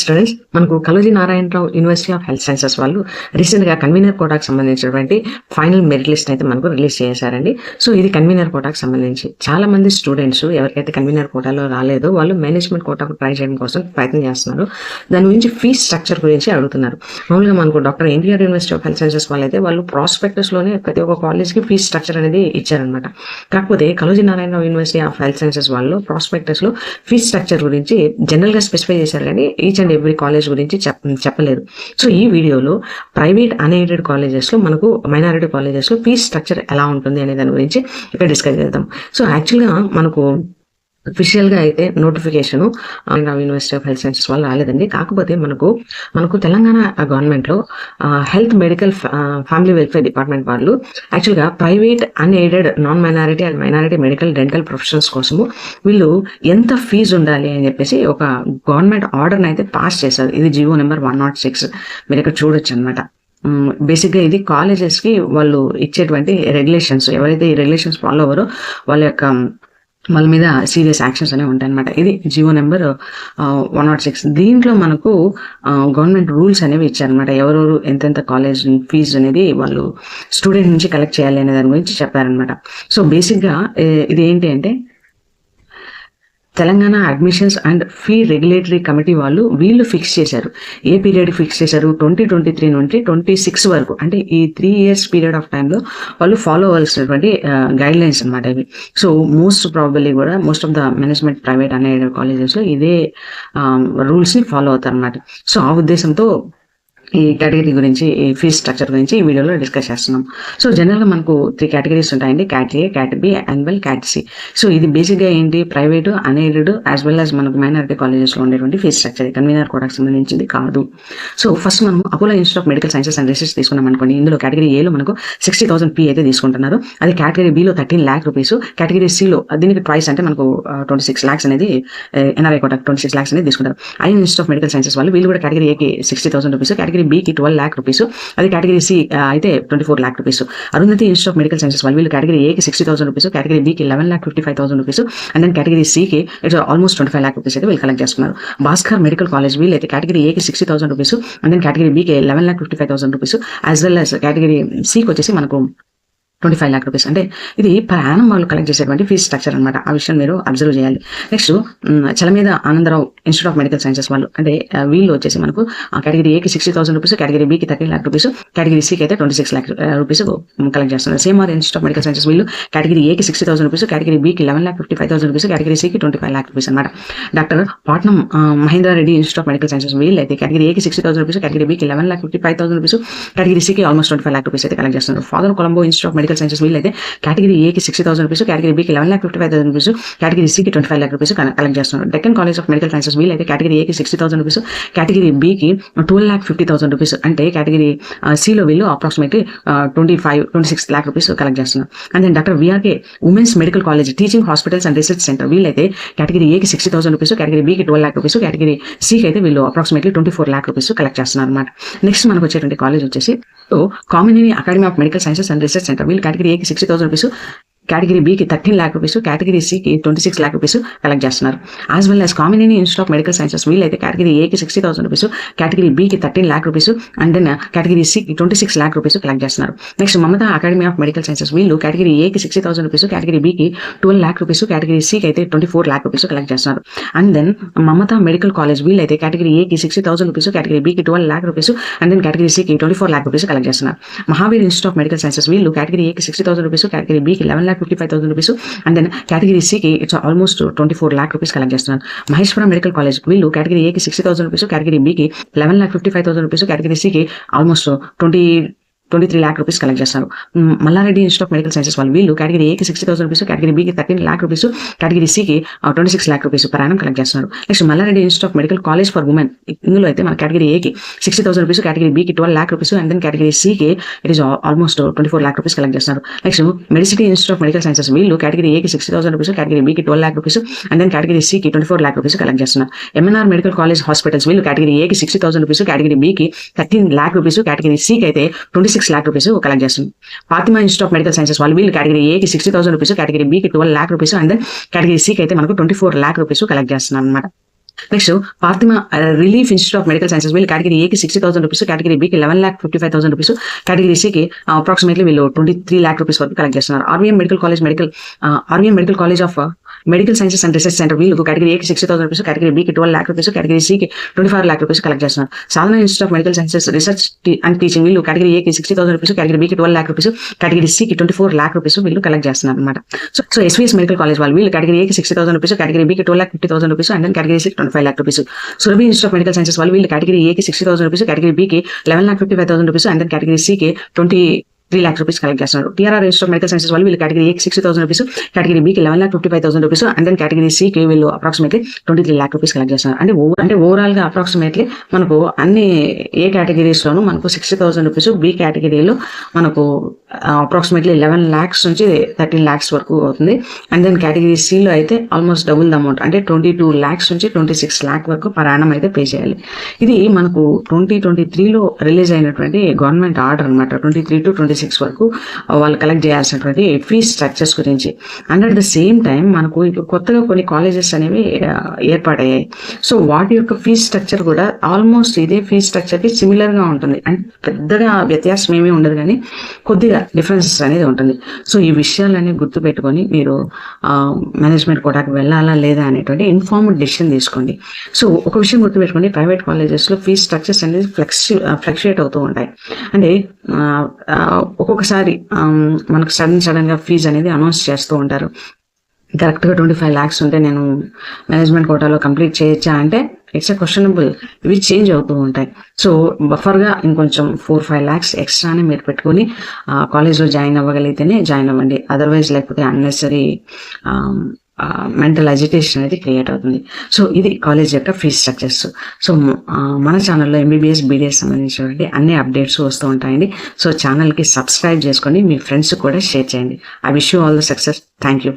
Students మనకు Kaloji Narayanarao university of health sciences వాళ్ళు రీసెంట్గా కన్వీనర్ కోటాకు సంబంధించినటువంటి ఫైనల్ మెరిట్ లిస్ట్ అయితే మనకు రిలీజ్ చేశారండి. సో ఇది కన్వీనర్ కోటాకు సంబంధించి చాలా మంది స్టూడెంట్స్ ఎవరికైతే కన్వీనర్ కోటాలో రాలేదో వాళ్ళు మేనేజ్మెంట్ కోటాకు ట్రై చేయడం కోసం ప్రయత్నం చేస్తున్నారు. దాని గురించి ఫీజ్ స్ట్రక్చర్ గురించి అడుగుతున్నారు. మామూలుగా మనకు doctor NTR university of health sciences వాళ్ళైతే వాళ్ళు ప్రాస్పెక్టస్లోనే ప్రతి ఒక్క కాలేజ్కి ఫీజ్ స్ట్రక్చర్ అనేది ఇచ్చారనమాట. కాకపోతే Kaloji Narayanarao university of health sciences వాళ్ళు ప్రాస్పెక్టస్లో ఫీజ్ స్ట్రక్చర్ గురించి జనరల్గా స్పెసిఫై చేశారు కానీ ఈచ్ అండ్ ఎవ్రీ కాలేజ్ గురించి చెప్పలేదు. సో ఈ వీడియోలో ప్రైవేట్ అన్ఎయిడెడ్ కాలేజెస్లో మనకు మైనారిటీ కాలేజెస్లో ఫీజ్ స్ట్రక్చర్ ఎలా ఉంటుంది అనే దాని గురించి ఇక్కడ డిస్కస్ చేద్దాం. సో యాక్చువల్గా మనకు అఫీషియల్గా అయితే notification university of health sciences వాళ్ళు రాలేదండి. కాకపోతే మనకు తెలంగాణ గవర్నమెంట్లో health medical family welfare department వాళ్ళు యాక్చువల్గా private unaided non minority and minority medical dental professionals కోసము వీళ్ళు ఎంత ఫీజు ఉండాలి అని చెప్పేసి ఒక గవర్నమెంట్ ఆర్డర్ని అయితే పాస్ చేశారు. ఇది జీవో నెంబర్ 106 మీరు ఇక్కడ చూడొచ్చు అనమాట. బేసిక్గా ఇది కాలేజెస్కి వాళ్ళు ఇచ్చేటువంటి రెగ్యులేషన్స్. ఎవరైతే ఈ రెగ్యులేషన్స్ ఫాలో అవ్వరో వాళ్ళ మీద సీరియస్ యాక్షన్స్ అనేవి ఉంటాయి అనమాట. ఇది జియో నెంబర్ 106. దీంట్లో మనకు గవర్నమెంట్ రూల్స్ అనేవి ఇచ్చారనమాట. ఎవరెవరు ఎంతెంత కాలేజ్ ఫీజు అనేది వాళ్ళు స్టూడెంట్ నుంచి కలెక్ట్ చేయాలి అనే దాని గురించి చెప్పారనమాట. సో బేసిక్గా ఇది ఏంటి అంటే Telangana admissions and fee regulatory committee వీళ్ళు ఫిక్స్ చేశారు. ఏ పీరియడ్ ఫిక్స్ చేశారు? 2023 నుండి 26 వరకు, అంటే ఈ 3 years పీరియడ్ ఆఫ్ టైంలో వాళ్ళు ఫాలో అవ్వాల్సినటువంటి గైడ్ లైన్స్ అనమాట ఇవి. సో మోస్ట్ ప్రాబబ్లీ కూడా most of the management private అనే కాలేజెస్లో ఇదే రూల్స్ని ఫాలో అవుతారు అనమాట. సో ఆ ఉద్దేశంతో ఈ కేటగిరీ గురించి, ఈ ఫీజ్ స్ట్రక్చర్ గురించి ఈ వీడియోలో డిస్కస్ చేస్తున్నాం. సో జనరల్గా మనకు 3 కేటగిరీస్ ఉంటాయండి: cat A, cat B and cat C. So ఇది బేసిక్గా ఏంటి, private, unaided as well as మనకు మైనారిటీ కాలేజెస్లో ఉండేటువంటి ఫీజ్ స్ట్రక్చర్. కన్వీనర్ కోటాకు సంబంధించింది కాదు. సో ఫస్ట్ మనం Apollo Institute of medical sciences and Research తీసుకున్నాం అనుకోండి. ఇందులో కేటగిరీ ఏలో మనకు 60,000 ఫీ అయితే తీసుకుంటున్నారు. అది కేటగిరీ బిలో 13 lakh రూపీస్, కేటగిరీ సిలో దీనికి ట్వైస్ అంటే మనకు 26 lakhs అనేది ఎన్ఆర్ఐ కోటాకు 26 lakhs అనేది తీసుకుంటారు. I N institute of medical sciences వీళ్ళు కూడా కేటగిరీ ఏకి 60,000 రూపీస్, కేటగిరీ బికి 12 lakh రూపీస్, అది కేటగిరీ సి అయితే 24 lakh rupees. Arundhati institute of medical sciences వీళ్ళు కేటగిరీ ఏకి 60,000 రూపీస్, కేటగిరీ బికి 11,55,000 రూపీస్, అండ్ దెన్ కేటగిరీ సికి ఇట్స్ ఆల్మోస్ట్ 25 lakh రూపీస్ అయితే వీళ్ళు కలెక్ట్ చేస్తున్నారు. భాస్కర్ మెడికల్ కాలేజ్ వీళ్ళు అయితే కేటగిరీ ఏకి 60,000 రూపీస్, అండ్ దెన్ కేటగిరీ బికి 11,55,000 rupees, as well as category సికి వచ్చేసి మనకు 25 lakh రూపీస్. అంటే ఇది పర్ యానం వాళ్ళు కలెక్ట్ చేసేటువంటి ఫీజ్ స్ట్రక్చర్ అనమాట. ఆ విషయం మీరు అబ్జర్వ్ చేయాలి. Next Chalmeda Anandarao institute of medical sciences అంటే వీళ్ళు వచ్చేసి మనకు కేటగిరీ ఏకి 60,000 రూపీస్, కేటగిరీ బికి 13 lakh రూపీస్, కేటగిరీ సికి అయితే 26 lakh రూపీస్ కలెక్ట్ చేస్తున్నారు. Same R institute of medical sciences వీళ్ళు కేటగిరీ ఏకి 60,000 రూపీస్, కేటగిరీ బికి 11,55,000 రూపీస్, కేటగిరీ సికి 25 lakh రూపీస్ అనమాట. Doctor Patnam Mahendrareddy institute of medical sciences వీళ్ళు అయితే కేటగిరీ ఏకి 60,000 రూపీస్, కేటగిరీ బికి 11,55,000 రూపీస్, కేటగిరీ సికి ఆల్మోస్ట్ 25 lakh రూపీస్ అయితే కలెక్ట్ చేస్తున్నారు. Father Colombo institute of medical sciences వీళ్ళు అయితే కేటగిరీ ఏకి 60,000 రూపీస్, కేటగిరీ బికి 11,55,000 రూపీస్, కేటగిరీ సికి 25 lakh రూపీస్ కలెక్ట్ చేస్తున్నారు. Deccan college of medical sciences వీళ్ళు అయితే కేటగిరీ ఏకి 60,000 రూపీస్, కేటగిరీ బికి 12,50,000 రూపీస్, అంటే కేటగిరీ సిలో వీళ్ళు అప్రాక్సిమేట్లీ 26 lakh రూపీస్ కలెక్ట్ చేస్తున్నారు. And then doctor V R K women's medical college teaching hospitals and research centre వీళ్ళైతే కేటగిరీ ఏకి 60,000 రూపీస్, కేటగిరీ బికి 12 lakh రూపీస్, కేటగిరీ సికి అయితే వీళ్ళు అప్రాక్సిమేట్లీ 24 lakh రూపీస్ కలెక్ట్ చేస్తున్నారు అనమాట. నెక్స్ట్ మనకు వచ్చేటువంటి కాలేజ్ వచ్చేసి Kamineni academy of medical sciences and research centre వీళ్ళు కేటగిరీ ఏకి 60,000 రూపీస్, కేటగిరీ బికి 13 lakh రూపీస్, కేటగిరీ సికి 26 lakh రూపీస్ కలెక్ట్ చేస్తున్నారు. As well as Kamineni institute of medical sciences వీళ్ళైతే కేటగిరీ ఏకి 60,000 రూపీస్, కేటగిరీ బికి 13 lakh rupees, and then category సికి 26 lakh rupees collect చేస్తున్నారు. Next Mamata academy of medical sciences వీళ్ళు category ఏకి 60,000 రూపీస్, కేటగిరీ బికి 12 lakh రూపీస్, కేటగిరీ సికి అయితే 24 lakh రూపీస్ కలెక్ట్ చేస్తున్నారు. And then Mamata medical college వీళ్ళైతే కేటగిరీ ఏకి 60,000 రూపీస్, కేటగిరీ బికి 12 lakh rupees, and then category సికి 24 lakh రూపీస్ కలెక్ట్ చేస్తున్నారు. Mahavir institute of medical sciences వీళ్ళు కేటగిరీ ఏకి 60,000 రూపీస్, కేటగిరీ బికి 11,55,000 రూపీస్, అండ్ దెన్ కేటగిరీ సికి it's almost 24 lakh rupees collect చేస్తున్నారు. మహేశ్వరం మెడికల్ కాలేజ్ వీళ్ళు కేటగిరీ ఏకి 60,000 రూపీస్, కేటగిరీ బికి 11,55,000 రూపీస్, కేటగిరీ సికి ఆల్మోస్ట్ 23 lakh రూపీస్ కలెక్ట్ చేస్తారు. Mallareddy institute of medical sciences వీళ్ళు కేటగిరీ ఏకి 60,000 రూపీస్, కేటగిరీ బికి 13 lakh రూపీస్, కేటగిరీ సికి 26 lakh rupees per annum collect చేస్తున్నారు. Next Mallareddy institute of medical college for women ఇందులో అయితే మన కేటగిరీ ఏకి 60,000 రూపీస్, కేటగిరీ బికి 12 lakh rupees, and then category సికి it is almost 24 lakh rupees collect చేస్తున్నారు. Next Medicity institute of medical sciences వీళ్ళు category ఏకి 60,000 రూపీస్, కేటగిరీ బికి 12 lakh rupees, and then category సికి 24 lakh రూపీస్ కలెక్ట్ చేస్తున్నారు. M N R medical college hospitals వీళ్ళు category ఏకి 60,000 rupees, category బికి 13 lakh రూపీస్, కేటగిరీ సికి అయితే 26 lakh రూపీస్ కలెక్ట్ చేస్తుంది. Fatima institute of medical sciences వీళ్ళు కేటగిరీ ఏకి 60,000 రూపీస్, కేటగిరీ బికి 12 lakh rupees, and then category సికి అయితే మనకు 24 lakh రూపీస్ కలెక్ట్ చేస్తున్నారు అనమాట. Next పార్థిమా relief institute of medical sciences వీళ్ళు కేటగిరీ ఏకి 60,000 రూపీస్, కేటగిరీ బికి 11,55,000 రూపీస్, కేటగిరీ సికి అప్రాక్సిమేట్లీ వీళ్ళు 23 lakh రూపీస్ వరకు కలెక్ట్ చేస్తున్నారు. R V M medical college of medical sciences and research centre వీళ్ళు కేటగిరీ ఏకి 60,000 రూపీస్, కేటగిరీ బికి 12 lakh రూపీస్, కేటగిరీ సికి 25 lakh రూపీస్ కలెక్ట్ చేస్తున్నారు. Sadhana institute of medical sciences research and teaching వీళ్ళు కేటగిరీ ఏకి 60,000 రూపీస్, కేటగిరీ బికి 12 lakh రూపీస్, కేటగిరీ సికి 24 lakh rupees వీళ్ళు కలెక్ట్ చేస్తున్నారు అనమాట. సో ఎస్వీఎస్ మెడికల్ కాలేజ్ వాళ్ళు వీళ్ళు కేటగిరీ ఏకి 60,000 రూపీస్, కేటగిరీ బికి 12,50,000 రూపీస్ అండ్ దెన్ కేటగిరీ సికి 25 lakh rupees. Surabhi institute of medical sciences వాళ్ళు వీళ్ళు కేటగిరీ ఏకి 60,000 రూపీస్, కేటగిరీ బికి 11,55,000 రూపీస్ అండ్ దెన్ కేటగిరీ సికి 23 lakh రూపీస్ కలెక్ట్ చేస్తున్నారు. T R R institute of medical sciences వాళ్ళు వీళ్ళు కేటగిరీ ఏకి 60,000 రూపీస్, కేటగిరీ బికి 11,55,000 రూపీస్ అండ్ దెన్ కేటగిరీ సికి వీళ్ళు అప్రాక్సిమేట్లీ 23 lakh రూపీస్ కలెక్ట్ చేస్తున్నారు. అంటే ఓవరాల్ గా అప్రాక్సిమేట్లీ మనకు అన్ని ఏ కేటగిరీస్ లోనూ మనకు 60,000 రూపీస్, బి కేటగిరీలో మనకు అప్రాక్సిమేట్లీ 11 lakhs నుంచి 13 lakhs వరకు అవుతుంది. అండ్ దెన్ కేటగిరీ సిలో అయితే ఆల్మోస్ట్ డబుల్ ద అమౌంట్, అంటే 22 lakhs నుంచి 26 lakh వరకు పర్ యానం అయితే పే చేయాలి. ఇది మనకు 2023లో రిలీజ్ అయినటువంటి గవర్నమెంట్ ఆర్డర్ అనమాట. 23 to 26 వరకు వాళ్ళు కలెక్ట్ చేయాల్సినటువంటి ఫీజ్ స్ట్రక్చర్స్ గురించి. And at the same time మనకు ఇప్పుడు కొత్తగా కొన్ని కాలేజెస్ అనేవి ఏర్పాటయ్యాయి. సో వాటి యొక్క ఫీజ్ స్ట్రక్చర్ కూడా ఆల్మోస్ట్ ఇదే ఫీజ్ స్ట్రక్చర్కి సిమిలర్గా ఉంటుంది. అంటే పెద్దగా వ్యత్యాసం ఏమీ ఉండదు, కానీ కొద్దిగా డిఫరెన్సెస్ అనేది ఉంటుంది. సో ఈ విషయాలన్నీ గుర్తుపెట్టుకొని మీరు మేనేజ్మెంట్ కోటాకి వెళ్ళాలా లేదా అనేటువంటి ఇన్ఫార్మ్డ్ డెసిషన్ తీసుకోండి. సో ఒక విషయం గుర్తుపెట్టుకోండి, ప్రైవేట్ కాలేజెస్లో ఫీజ్ స్ట్రక్చర్స్ అనేది ఫ్లక్చుయేట్ అవుతూ ఉంటాయి. అంటే ఒక్కొక్కసారి మనకు సడన్ గా ఫీజు అనేది అనౌన్స్ చేస్తూ ఉంటారు. కరెక్ట్గా 25 lakhs ఉంటే నేను మేనేజ్మెంట్ కోటాలో కంప్లీట్ చేయొచ్చా అంటే ఇట్స్ ఎ క్వశ్చనబుల్. ఇవి చేంజ్ అవుతూ ఉంటాయి. సో బఫర్గా ఇంకొంచెం 4-5 lakhs ఎక్స్ట్రానే మీరు పెట్టుకొని కాలేజ్లో జాయిన్ అవ్వగలిగితేనే జాయిన్ అవ్వండి. అదర్వైజ్ లేకపోతే అన్నెసరీ మెంటల్ అజిటేషన్ అనేది క్రియేట్ అవుతుంది. సో ఇది కాలేజ్ యొక్క ఫీజ్ స్ట్రక్చర్స్. సో మన ఛానల్లో ఎంబీబీఎస్ బీడీఎస్ సంబంధించినటువంటి అన్ని అప్డేట్స్ వస్తూ ఉంటాయండి. సో ఛానల్కి సబ్స్క్రైబ్ చేసుకోండి, మీ ఫ్రెండ్స్ కూడా షేర్ చేయండి. I wish you all the success. Thank you.